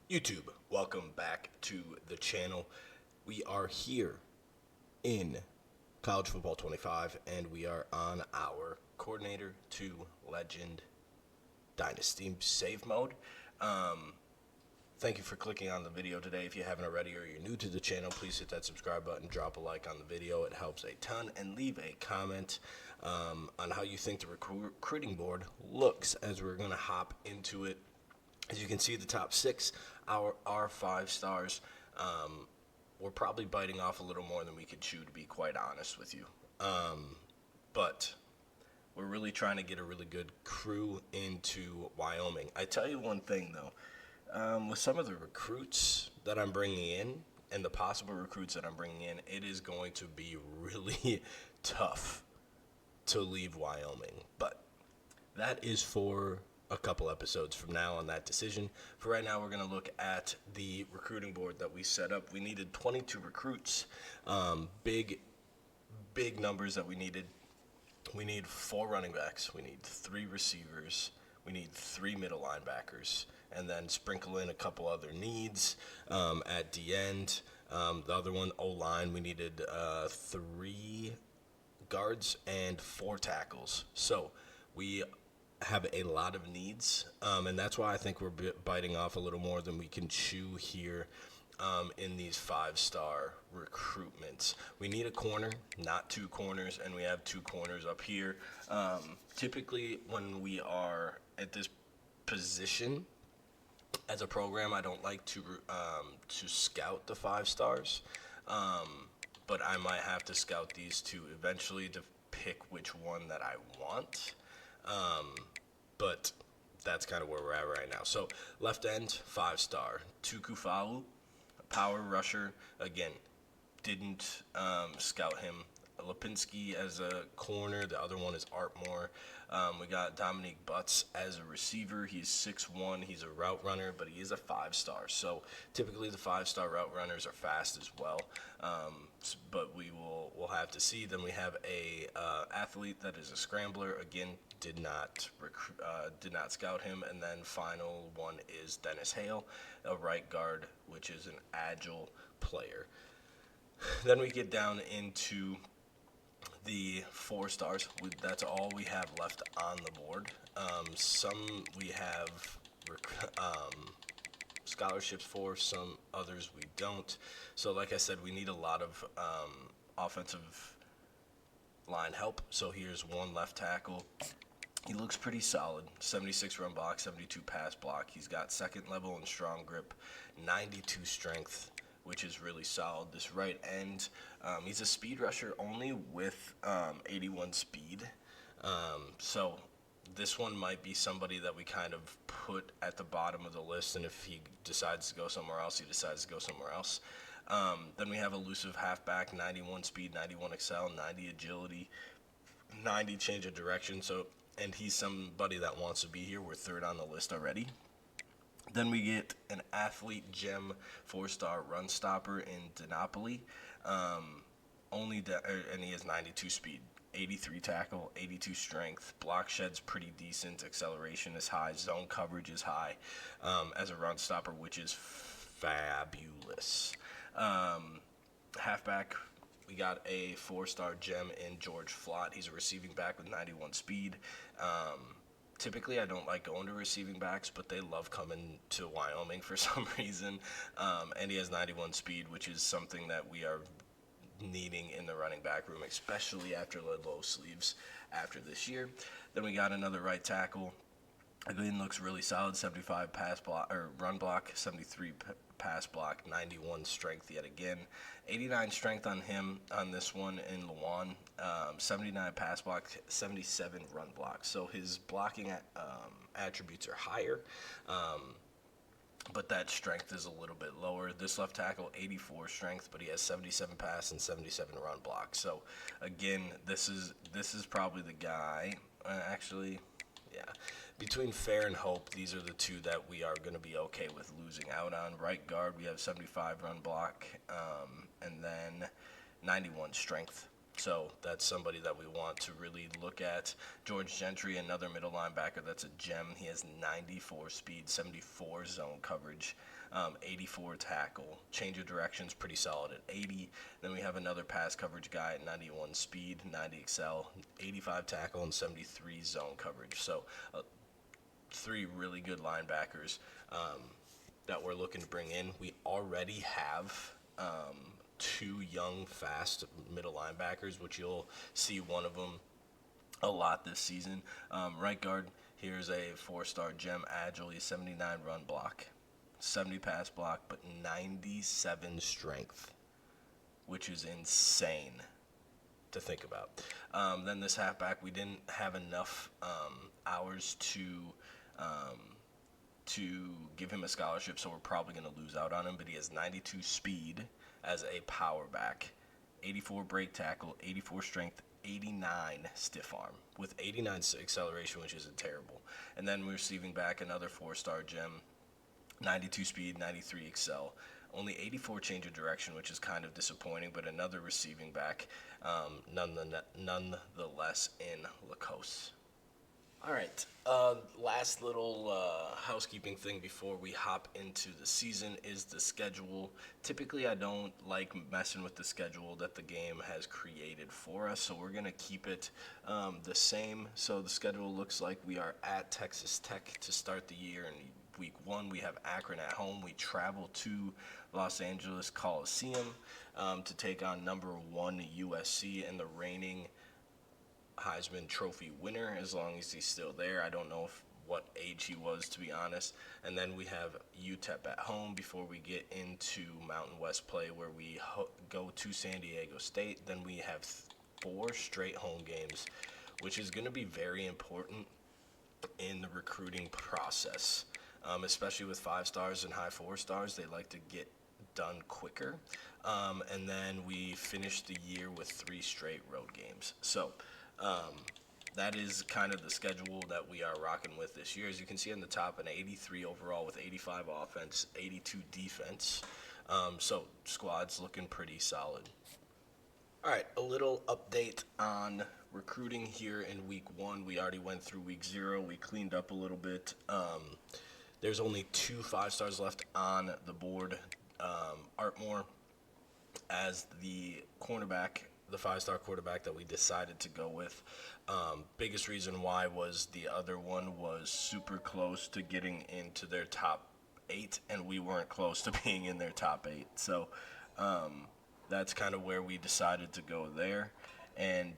YouTube, welcome back to the channel. We are here in College Football 25, and we are on our Coordinator to Legend Dynasty Save Mode. Thank you for clicking on the video today. If you haven't already or you're new to the channel, please hit that subscribe button, drop a like on the video. It helps a ton, and leave a comment on how you think the recruiting board looks as we're going to hop into it. As you can see, the top six are 5 stars. We're probably biting off a little more than we could chew, to be quite honest with you. But we're really trying to get a really good crew into Wyoming. I tell you one thing, though. With some of the recruits that I'm bringing in and the possible recruits that I'm bringing in, it is going to be really tough to leave Wyoming. But that is for a couple episodes from now on that decision. For right now, we're going to look at the recruiting board that we set up. We needed 22 recruits, big numbers that we needed. We need 4 running backs. We need 3 receivers. We need 3 middle linebackers, and then sprinkle in a couple other needs at the end. The other one, O-line, we needed 3 guards and 4 tackles. So we have a lot of needs, and that's why I think we're biting off a little more than we can chew here in these 5-star recruitments. We need a corner, not 2 corners, and we have 2 corners up here. Typically, when we are at this position as a program, I don't like to scout the 5 stars, but I might have to scout these 2 eventually to pick which one that I want. But that's kind of where we're at right now. So left end, 5-star. Tuku Falu, power rusher. Again, didn't scout him. Lipinski as a corner. The other one is Artmore. We got Dominique Butts as a receiver. He's 6'1". He's a route runner, but he is a 5-star. So typically the 5-star route runners are fast as well. But we'll have to see. Then we have a athlete that is a scrambler. Again, did not scout him. And then final one is Dennis Hale, a right guard, which is an agile player. Then we get down into the 4 stars. That's all we have left on the board. Some we have scholarships for, some others we don't. So like I said, we need a lot of offensive line help. So here's one left tackle. He looks pretty solid. 76 run block, 72 pass block. He's got second level and strong grip, 92 strength, which is really solid. This right end, he's a speed rusher only with 81 speed. So this one might be somebody that we kind of put at the bottom of the list, and if he decides to go somewhere else, he decides to go somewhere else. Then we have elusive halfback, 91 speed, 91 excel, 90 agility, 90 change of direction. And he's somebody that wants to be here. We're 3rd on the list already. Then we get an athlete gem 4-star run stopper in Denopoli. And he has 92 speed, 83 tackle, 82 strength. Block shed's pretty decent. Acceleration is high. Zone coverage is high as a run stopper, which is fabulous. Halfback, we got a 4-star gem in George Flott. He's a receiving back with 91 speed. Typically, I don't like going to receiving backs, but they love coming to Wyoming for some reason. And he has 91 speed, which is something that we are needing in the running back room, especially after the low sleeves after this year. Then we got another right tackle. Again, looks really solid. 75 pass block or run block, 73 pass block, 91 strength yet again. 89 strength on him on this one in Luan. 79 pass block, 77 run block. So his blocking attributes are higher, but that strength is a little bit lower. This left tackle, 84 strength, but he has 77 pass and 77 run block. So again, this is probably the guy. Actually, yeah. Between Fair and Hope, these are the 2 that we are going to be okay with losing out on. Right guard, we have 75 run block, and then 91 strength. So that's somebody that we want to really look at. George Gentry, another middle linebacker that's a gem. He has 94 speed, 74 zone coverage, 84 tackle. Change of direction's pretty solid at 80. Then we have another pass coverage guy at 91 speed, 90 excel, 85 tackle, and 73 zone coverage. So 3 really good linebackers that we're looking to bring in. We already have 2 young, fast middle linebackers, which you'll see one of them a lot this season. Right guard, here's a 4-star gem, agile, 79 run block, 70 pass block, but 97 strength, which is insane to think about. Then this halfback, we didn't have enough hours to give him a scholarship, so we're probably going to lose out on him, but he has 92 speed as a power back, 84 break tackle, 84 strength, 89 stiff arm, with 89 acceleration, which isn't terrible. And then we're receiving back another 4-star gem, 92 speed, 93 excel, only 84 change of direction, which is kind of disappointing, but another receiving back, nonetheless in Lacoste. All right, last little housekeeping thing before we hop into the season is the schedule. Typically, I don't like messing with the schedule that the game has created for us, so we're going to keep it the same. So the schedule looks like we are at Texas Tech to start the year. In week 1, we have Akron at home. We travel to Los Angeles Coliseum to take on number 1 USC and the reigning Heisman Trophy winner, as long as he's still there. I don't know what age he was, to be honest. And then we have UTEP at home before we get into Mountain West play, where we go to San Diego State. Then we have 4 straight home games, which is going to be very important in the recruiting process, especially with 5 stars and high 4 stars. They like to get done quicker. And then we finish the year with 3 straight road games. So that is kind of the schedule that we are rocking with this year. As you can see on the top, an 83 overall with 85 offense, 82 defense. So squad's looking pretty solid. All right, a little update on recruiting here in week 1. We already went through week 0. We cleaned up a little bit. There's only 2 5 stars left on the board. Artmore as the cornerback, the 5-star quarterback that we decided to go with. Biggest reason why was the other one was super close to getting into their top 8, and we weren't close to being in their top 8. So that's kind of where we decided to go there. And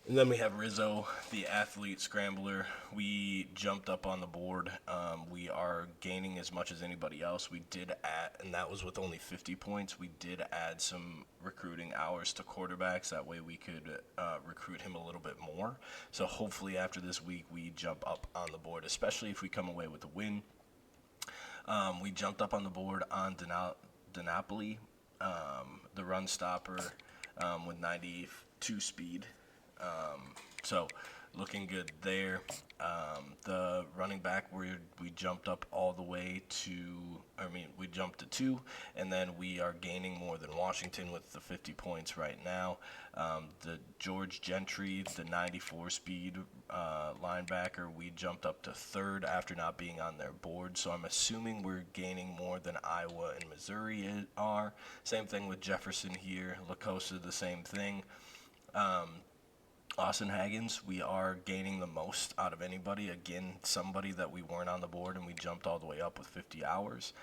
and then we have Rizzo, the athlete scrambler. We jumped up on the board. We are gaining as much as anybody else. We did add, and that was with only 50 points. We did add some recruiting hours to quarterbacks. That way we could recruit him a little bit more. So hopefully after this week we jump up on the board, especially if we come away with a win. We jumped up on the board on DiNapoli, the run stopper with 92 speed. So looking good there. The running back, we jumped up all the way to, we jumped to 2, and then we are gaining more than Washington with the 50 points right now. The George Gentry, the 94 speed linebacker, we jumped up to 3rd after not being on their board. So I'm assuming we're gaining more than Iowa and Missouri are. Same thing with Jefferson here. Lacoste, the same thing. Austin Haggins, we are gaining the most out of anybody. Again, somebody that we weren't on the board, and we jumped all the way up with 50 hours.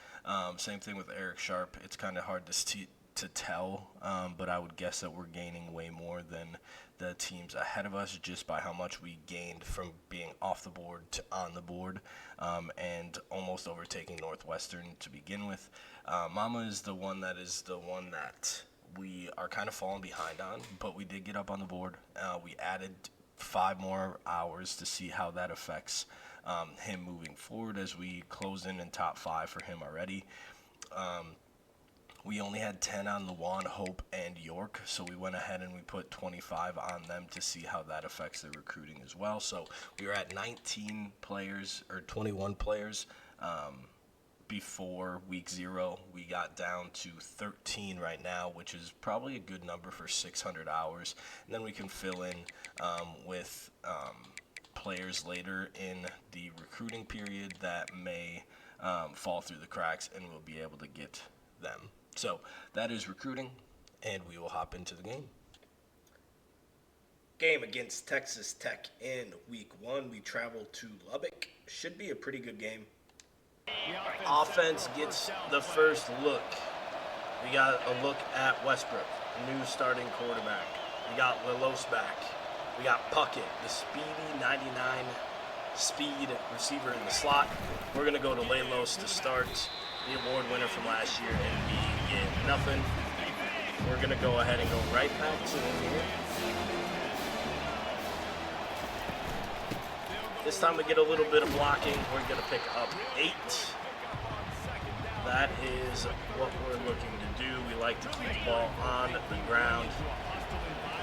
Same thing with Eric Sharp. It's kind of hard to tell, but I would guess that we're gaining way more than the teams ahead of us just by how much we gained from being off the board to on the board, and almost overtaking Northwestern to begin with. Mama is the one that we are kind of falling behind on, but we did get up on the board. We added 5 more hours to see how that affects him moving forward, as we close in top 5 for him already. We only had 10 on Luan, Hope, and York, so we went ahead and we put 25 on them to see how that affects their recruiting as well. So we were at 19 players, or 21 players, before week 0. We got down to 13 right now, which is probably a good number for 600 hours. And then we can fill in with players later in the recruiting period that may fall through the cracks, and we'll be able to get them. So that is recruiting, and we will hop into the game. Game against Texas Tech in week 1. We travel to Lubbock. Should be a pretty good game. Offense gets the first look. We got a look at Westbrook, new starting quarterback. We got Lilos back. We got Puckett, the speedy 99 speed receiver in the slot. We're going to go to Lilos to start, the award winner from last year, and we get nothing. We're going to go ahead and go right back to him here. This time we get a little bit of blocking. We're going to pick up 8. That is what we're looking to do. We like to keep the ball on the ground.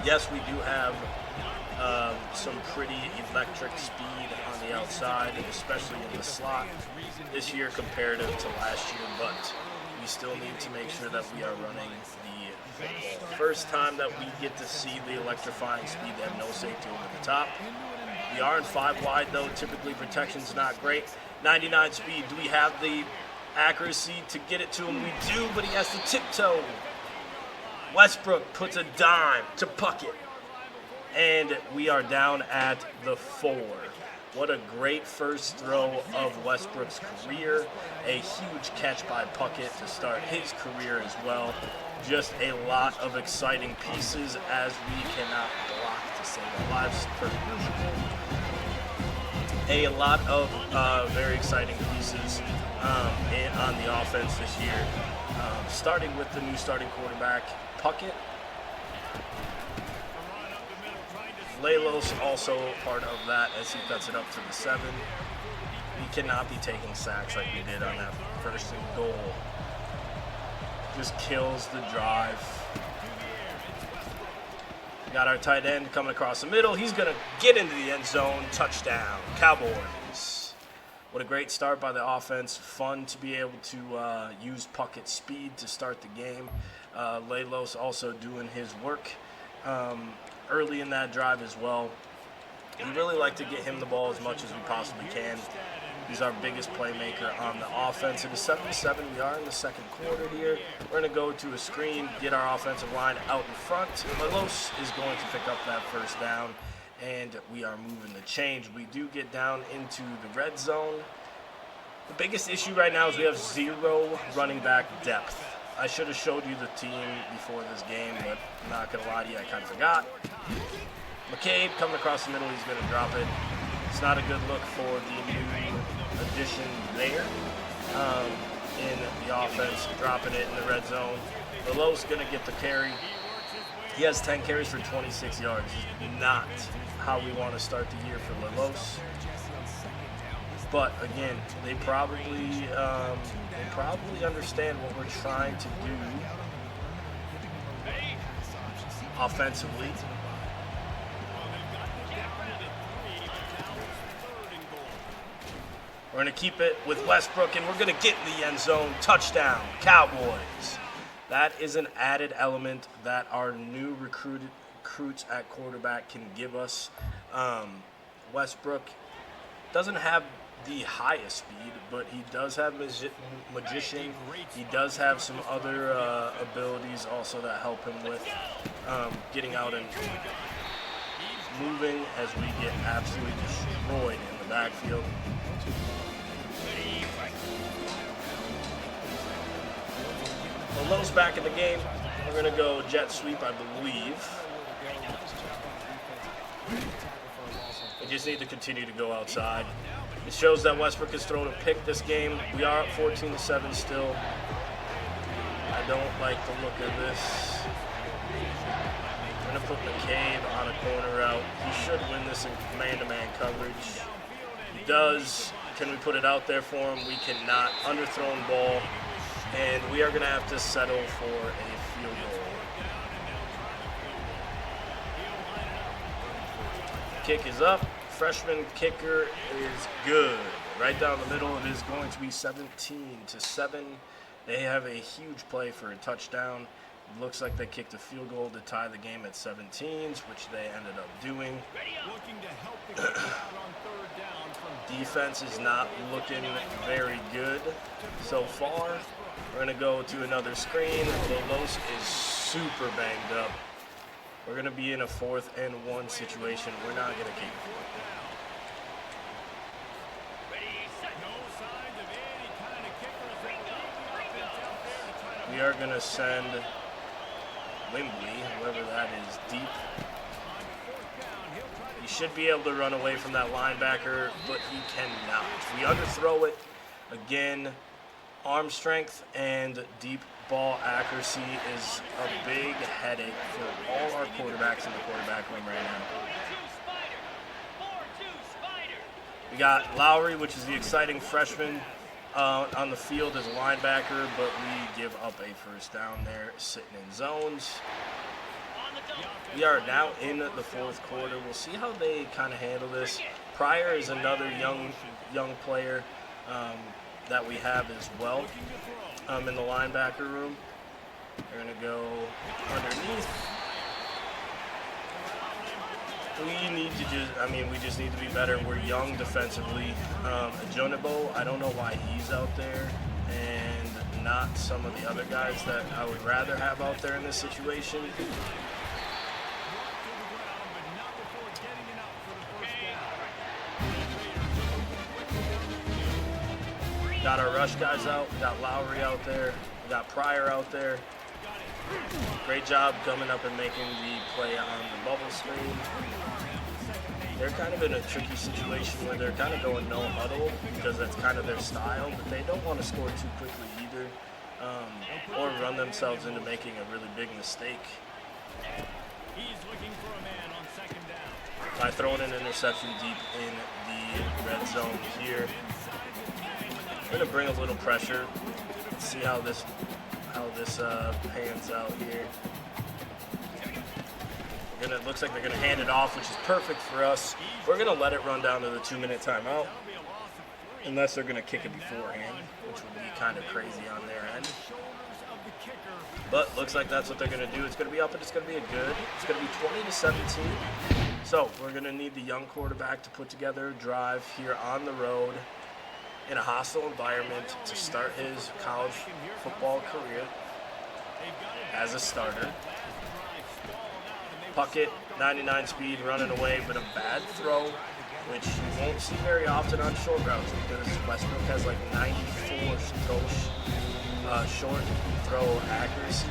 Yes, we do have some pretty electric speed on the outside, especially in the slot this year comparative to last year, but we still need to make sure that we are running the football. First time that we get to see the electrifying speed. They have no safety over the top. We are in 5 wide, though. Typically, protection's not great. 99 speed. Do we have the accuracy to get it to him? We do, but he has to tiptoe. Westbrook puts a dime to Puckett. And we are down at the 4. What a great first throw of Westbrook's career. A huge catch by Puckett to start his career as well. Just a lot of exciting pieces as we cannot block to save our lives. A lot of very exciting pieces on the offense this year. Starting with the new starting quarterback, Puckett. Lilos also part of that as he cuts it up to the 7. We cannot be taking sacks like we did on that first and goal. Just kills the drive. We got our tight end coming across the middle. He's going to get into the end zone. Touchdown, Cowboys. What a great start by the offense. Fun to be able to use Puckett's speed to start the game. Lilos also doing his work early in that drive as well. We really like to get him the ball as much as we possibly can. He's our biggest playmaker on the offense. It is 7-7. We are in the second quarter here. We're going to go to a screen, get our offensive line out in front. Lilos is going to pick up that first down, and we are moving the change. We do get down into the red zone. The biggest issue right now is we have 0 running back depth. I should have showed you the team before this game, but I'm not going to lie to you, I kind of forgot. McCabe coming across the middle, he's going to drop it. It's not a good look for the new addition there in the offense, dropping it in the red zone. Lilos going to get the carry. He has 10 carries for 26 yards. Not how we want to start the year for Lilos. But again, they probably understand what we're trying to do offensively. We're going to keep it with Westbrook, and we're going to get in the end zone. Touchdown, Cowboys. That is an added element that our new recruits at quarterback can give us. Westbrook doesn't have the highest speed, but he does have magician. He does have some other abilities also that help him with getting out and moving as we get absolutely destroyed in the backfield. Lilos back in the game. We're going to go jet sweep, I believe. We just need to continue to go outside. It shows that Westbrook has thrown a pick this game. We are up 14-7 still. I don't like the look of this. I'm going to put McCabe on a corner route. He should win this in man-to-man coverage. He does. Can we put it out there for him? We cannot. Underthrown ball. And we are going to have to settle for a field goal. Kick is up. Freshman kicker is good. Right down the middle. It is going to be 17-7. They have a huge play for a touchdown. It looks like they kicked a field goal to tie the game at 17s, which they ended up doing. Defense is not looking very good so far. We're going to go to another screen. Lolos is super banged up. We're going to be in a 4th and 1 situation. We're not going to kick it. We are going to send Wimbley, whoever that is, deep. He should be able to run away from that linebacker, but he cannot. We underthrow it. Again, arm strength and deep ball accuracy is a big headache for all our quarterbacks in the quarterback room right now. We got Lowry, which is the exciting freshman, on the field as a linebacker, but we give up a first down there, sitting in zones. We are now in the 4th quarter. We'll see how they kind of handle this. Pryor is another young player that we have as well in the linebacker room. They're going to go underneath. We just need to be better. We're young defensively. Jonebo, I don't know why he's out there and not some of the other guys that I would rather have out there in this situation. Got our rush guys out. We got Lowry out there. We got Pryor out there. Great job coming up and making the play on the bubble screen. They're kind of in a tricky situation where they're kind of going no huddle because that's kind of their style, but they don't want to score too quickly either, or run themselves into making a really big mistake by throwing an interception deep in the red zone here. We're going to bring a little pressure. Let's see how this pans out here. It looks like they're going to hand it off, which is perfect for us. We're going to let it run down to the 2-minute timeout, unless they're going to kick it beforehand, which would be kind of crazy on their end. But looks like that's what they're going to do. It's going to be up, and it's going to be it's going to be 20-17. So we're going to need the young quarterback to put together a drive here on the road in a hostile environment to start his college football career as a starter. Puckett, 99 speed, running away, but a bad throw, which you won't see very often on short routes because Westbrook has like 94 short throw accuracy.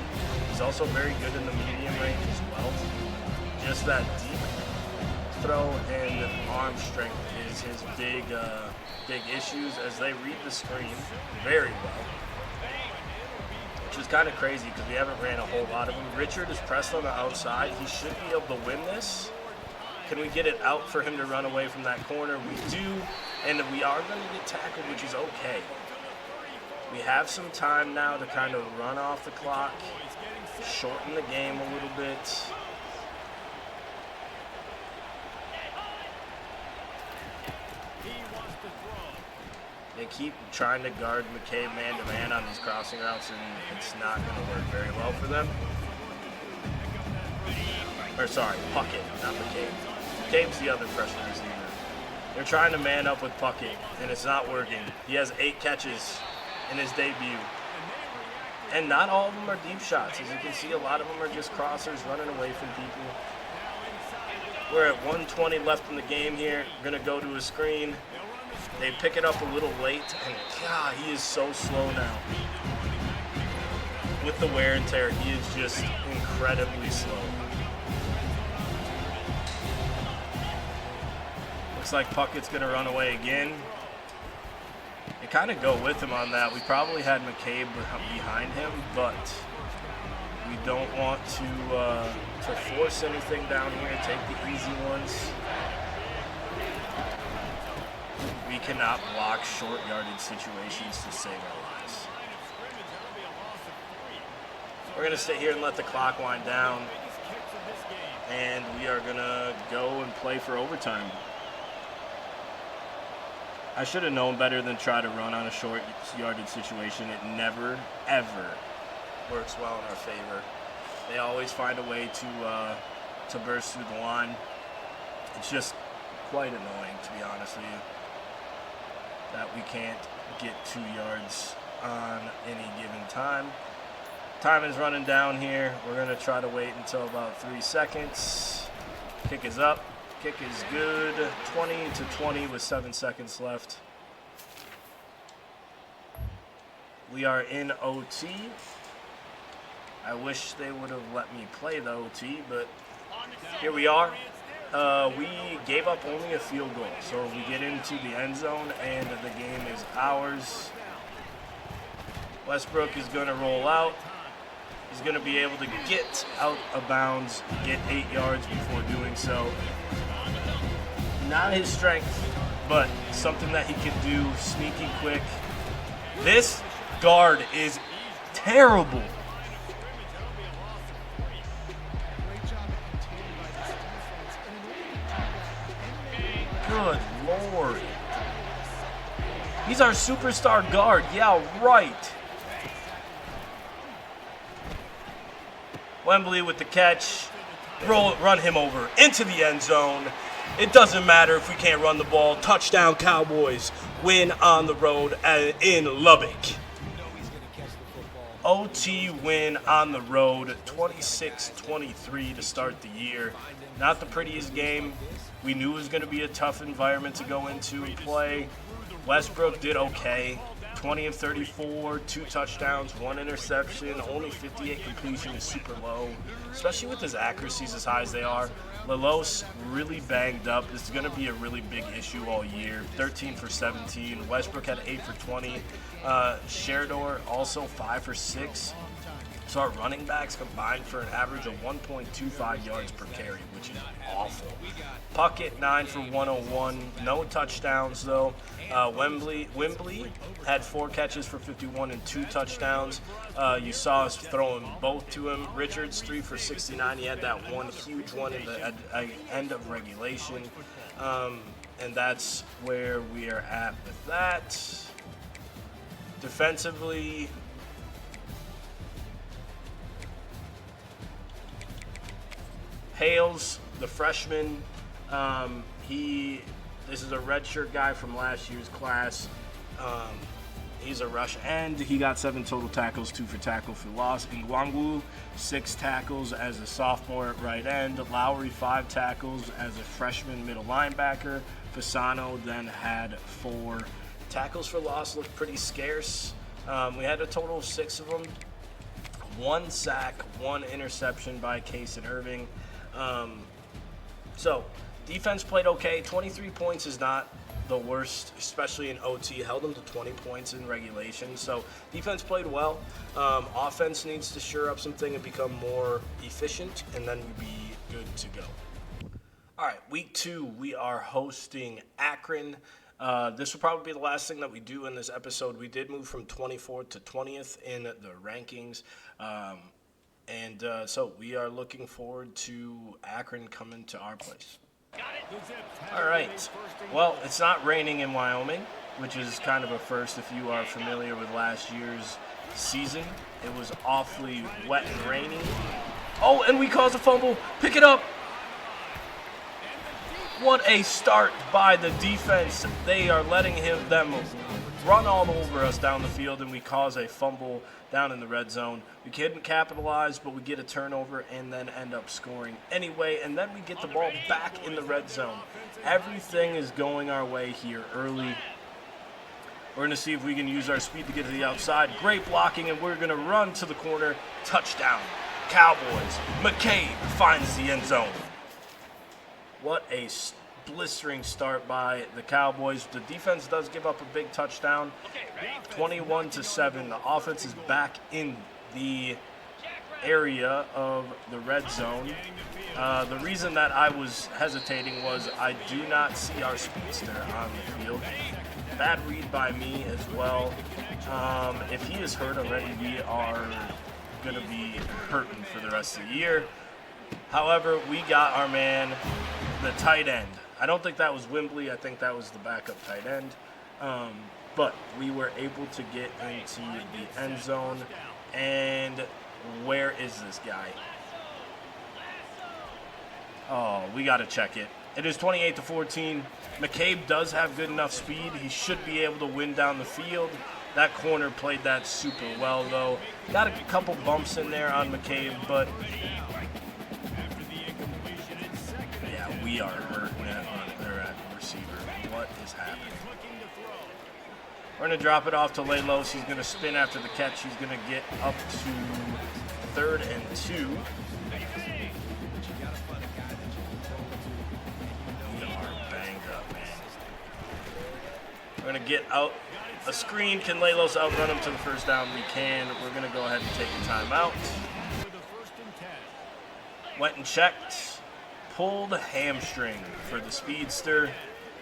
He's also very good in the medium range as well. Just that deep throw and arm strength is his big issues as they read the screen very well. Which is kind of crazy because we haven't ran a whole lot of them. Richard is pressed on the outside. He should be able to win this. Can we get it out for him to run away from that corner? We do, and we are going to get tackled, which is okay. We have some time now to kind of run off the clock, shorten the game a little bit. They keep trying to guard McCabe man-to-man on these crossing routes, and it's not going to work very well for them. Or sorry, Puckett, not McCabe. McCabe's the other freshman receiver. They're trying to man up with Puckett, and it's not working. He has 8 catches in his debut. And not all of them are deep shots. As you can see, a lot of them are just crossers running away from people. We're at 1:20 left in the game here. We're going to go to a screen. They pick it up a little late, and God, he is so slow now. With the wear and tear, he is just incredibly slow. Looks like Puckett's going to run away again. They kind of go with him on that. We probably had McCabe behind him, but we don't want to force anything down here, take the easy ones. We cannot block short yardage situations to save our lives. We're going to sit here and let the clock wind down. And we are going to go and play for overtime. I should have known better than try to run on a short yardage situation. It never, ever works well in our favor. They always find a way to burst through the line. It's just quite annoying, to be honest with you, that we can't get 2 yards on any given time. Time is running down here. We're going to try to wait until about 3 seconds. Kick is up. Kick is good. 20-20 with 7 seconds left. We are in OT. I wish they would have let me play the OT, but here we are. We gave up only a field goal, so we get into the end zone and the game is ours. Westbrook is going to roll out. He's going to be able to get out of bounds, get 8 yards before doing so. Not his strength, but something that he can do, sneaky quick. This guard is terrible. Good Lord. He's our superstar guard. Yeah, right. Wembley with the catch. Run him over into the end zone. It doesn't matter if we can't run the ball. Touchdown, Cowboys. Win on the road in Lubbock. OT win on the road, 26-23 to start the year. Not the prettiest game. We knew it was going to be a tough environment to go into and play. Westbrook did okay. 20 of 34, 2 touchdowns, 1 interception, only 58 completion is super low, especially with his accuracies as high as they are. Lelos really banged up. This is going to be a really big issue all year. 13 for 17. Westbrook had 8 for 20. Sherdor also 5 for 6. So our running backs combined for an average of 1.25 yards per carry, which is awful. Puckett 9 for 101. No touchdowns though. Wembley had 4 catches for 51 and 2 touchdowns. You saw us throwing both to him. Richards 3 for 69. He had that one huge one in the end of regulation. And that's where we are at with that. Defensively, Hales, the freshman, this is a redshirt guy from last year's class. He's a rush end. He got 7 total tackles, 2 for tackle for loss. Ngwangu, 6 tackles as a sophomore at right end. Lowry, 5 tackles as a freshman middle linebacker. Fasano then had 4 tackles for loss. Looked pretty scarce. We had a total of 6 of them. 1 sack, 1 interception by Case and Irving. So defense played okay. 23 points is not the worst, especially in OT. Held them to 20 points in regulation. So defense played well. Offense needs to shore up something and become more efficient, and then we'll be good to go. All right, week 2, we are hosting Akron. This will probably be the last thing that we do in this episode. We did move from 24th to 20th in the rankings. So we are looking forward to Akron coming to our place. All right. Well, it's not raining in Wyoming, which is kind of a first if you are familiar with last year's season. It was awfully wet and rainy. Oh, and we caused a fumble. Pick it up. What a start by the defense. They are letting them run all over us down the field, and we cause a fumble down in the red zone. We couldn't capitalize, but we get a turnover and then end up scoring anyway, and then we get the ball back in the red zone. Everything is going our way here early. We're going to see if we can use our speed to get to the outside. Great blocking, and we're going to run to the corner. Touchdown. Cowboys. McCabe finds the end zone. What a blistering start by the Cowboys. The defense does give up a big touchdown, 21-7. The offense is back in the area of the red zone. The reason that I was hesitating was I do not see our speedster on the field. Bad read by me as well. If he is hurt already, we are going to be hurting for the rest of the year. However, we got our man, the tight end. I don't think that was Wembley. I think that was the backup tight end. But we were able to get into the end zone. And where is this guy? Oh, we got to check it. It is 28-14. McCabe does have good enough speed. He should be able to win down the field. That corner played that super well, though. Got a couple bumps in there on McCabe, but yeah, we are hurting at receiver. What is happening? We're going to drop it off to Lelos. He's going to spin after the catch. He's going to get up to 3rd and 2. We're going to get out a screen. Can Lelos outrun him to the first down? We can. We're going to go ahead and take a timeout. Went and checked. Pulled hamstring for the speedster.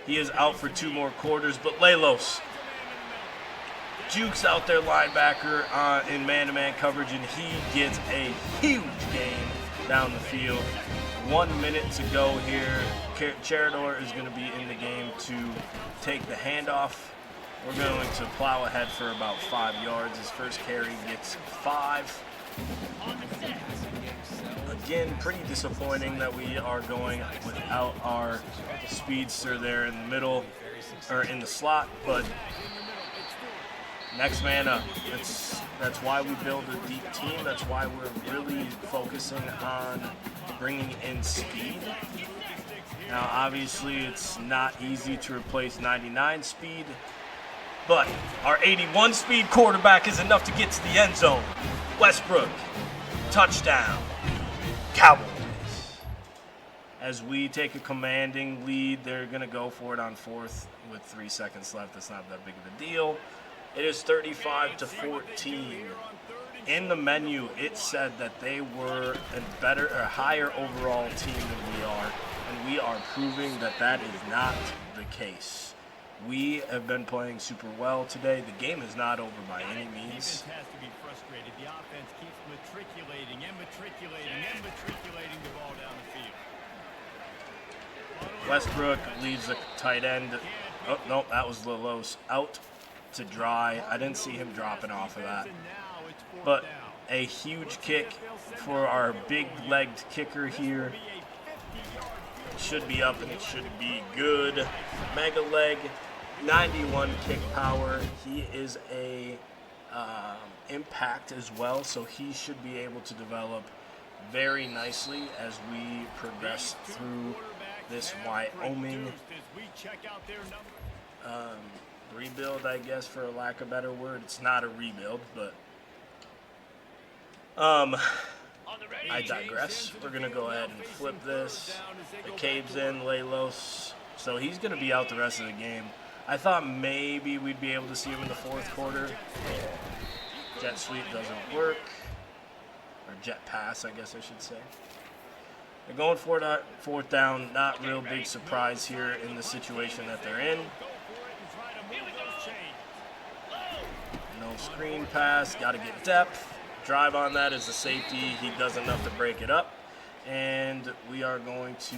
He is out for 2 more quarters, but Lelos jukes out their linebacker in man-to-man coverage, and he gets a huge gain down the field. 1 minute to go here. Cherador is going to be in the game to take the handoff. We're going to plow ahead for about 5 yards. His first carry gets 5. Again, pretty disappointing that we are going without our speedster there in the middle, or in the slot, but next man up. That's why we build a deep team. That's why we're really focusing on bringing in speed. Now, obviously, it's not easy to replace 99 speed, but our 81 speed quarterback is enough to get to the end zone. Westbrook, touchdown, Cowboys. As we take a commanding lead, they're going to go for it on 4th with 3 seconds left. That's not that big of a deal. It is 35-14. In the menu, it said that they were a better or higher overall team than we are, and we are proving that that is not the case. We have been playing super well today. The game is not over by any means. Has to be frustrated. The offense keeps matriculating the ball down the field. Westbrook leaves the tight end. Oh, no, that was Lelos out to dry. I didn't see him dropping off of that. But a huge kick for our big-legged kicker here. It should be up and it should be good. Mega leg, 91 kick power. He is a impact as well, so he should be able to develop very nicely as we progress through this Wyoming rebuild, I guess, for a lack of a better word. It's not a rebuild, but I digress. We're going to go ahead and flip this. McCabe's in, Lelos. So he's going to be out the rest of the game. I thought maybe we'd be able to see him in the 4th quarter. Jet sweep doesn't work. Or jet pass, I guess I should say. They're going for it 4th down. Not real big surprise here in the situation that they're in. No screen pass. Got to get depth. Drive on that as a safety. He does enough to break it up. And we are going to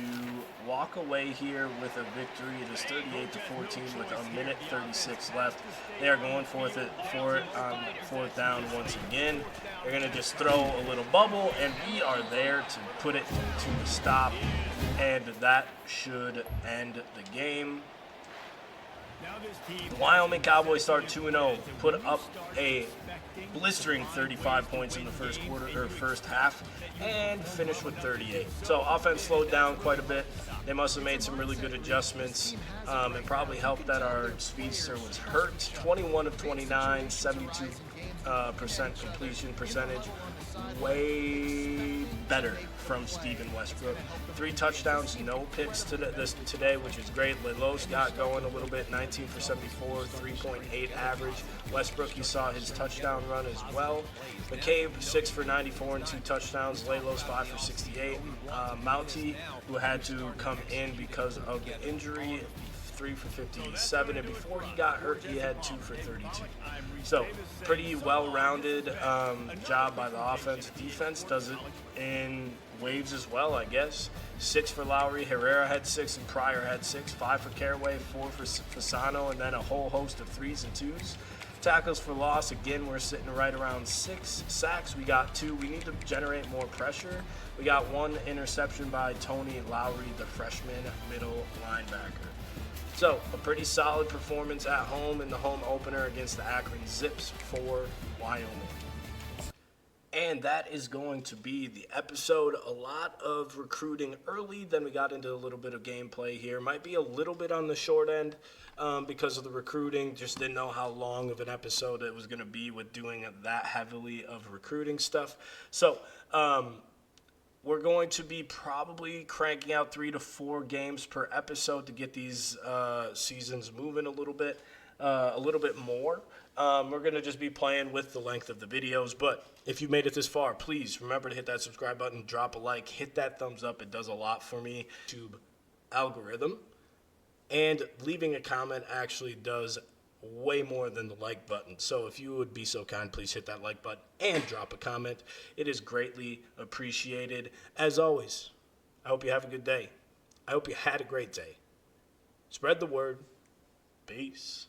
walk away here with a victory. It is 38-14 with 1:36 left. They are going for it on 4th down once again. They're going to just throw a little bubble, and we are there to put it to a stop. And that should end the game. The Wyoming Cowboys start 2-0, put up a blistering 35 points in the first half, and finish with 38. So offense slowed down quite a bit. They must have made some really good adjustments. It probably helped that our speedster was hurt. 21 of 29, 72% completion percentage. Way better from Steven Westbrook. 3 touchdowns, no picks today, which is great. Lelos got going a little bit, 19 for 74, 3.8 average. Westbrook, you saw his touchdown run as well. McCabe, 6 for 94 and 2 touchdowns. Lelos, 5 for 68. Mounty, who had to come in because of the injury, 3 for 57, and before he got hurt, he had 2 for 32. So, pretty well-rounded job by the offense. Defense does it in waves as well, I guess. 6 for Lowry, Herrera had 6, and Pryor had 6. 5 for Caraway, 4 for Fasano, and then a whole host of 3s and 2s. Tackles for loss, again, we're sitting right around 6. Sacks, we got 2. We need to generate more pressure. We got 1 interception by Tony Lowry, the freshman middle linebacker. So, a pretty solid performance at home in the home opener against the Akron Zips for Wyoming. And that is going to be the episode. A lot of recruiting early, then we got into a little bit of gameplay here. Might be a little bit on the short end because of the recruiting. Just didn't know how long of an episode it was going to be with doing that heavily of recruiting stuff. So, we're going to be probably cranking out 3 to 4 games per episode to get these seasons moving a little bit more. We're going to just be playing with the length of the videos, but if you made it this far, please remember to hit that subscribe button, drop a like, hit that thumbs up. It does a lot for me. YouTube algorithm. And leaving a comment actually does way more than the like button. So if you would be so kind, please hit that like button and drop a comment. It is greatly appreciated. As always, I hope you have a good day. I hope you had a great day. Spread the word. Peace.